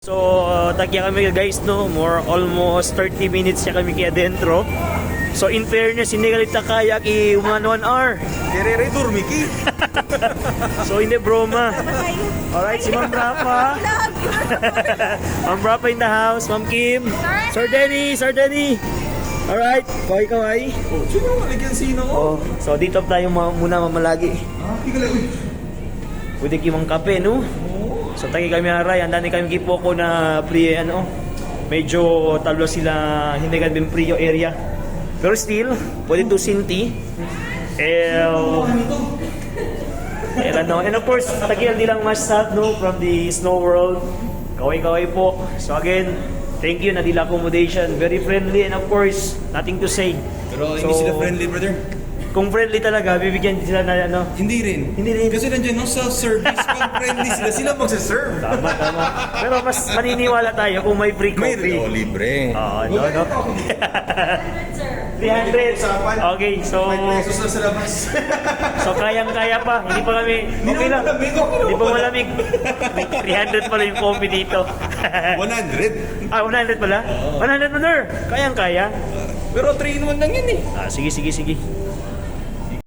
So, tagya kami guys, no? Almost 30 minutes siya kami kaya dentro. So, in fairness, hindi kalita kayak i-1 hour. Kerere Miki. So, hindi broma. Alright, si Ma'am Rafa. Ma'am Rafa in the house. Ma'am Kim. Sir Denny. Alright, kaway. Oh, sino yung maligyan sino ko? Oh, so, dito tayo muna mamalagi. Higala, uy. Pwede kimang kape, no? So tagi kami aray, andani kami gipo ko na free medyo talo sila hindi kan Prio area. Pero still, pwede to Sinti. And of course, tagi di lang masat no from the Snow World. Kaway po. So again, thank you na dila accommodation, very friendly and of course, nothing to say. Pero hindi sila friendly, brother. Kung friendly talaga, bibigyan sila na ano. Hindi rin. Kasi nandiyan no, self-service. Pag friendly sila magsaserve. Tama. Pero mas maniniwala tayo kung may free coffee. May libre. Oo, no. 300. Okay, so... pesos na sa labas. So kayang-kaya pa. Hindi pa kami... Okay lang. Hindi pa malamig. 300 pala yung coffee dito. 100. 100 pala? 100 brother. Kayang-kaya. Pero 3 in 1 lang yan eh. Sige.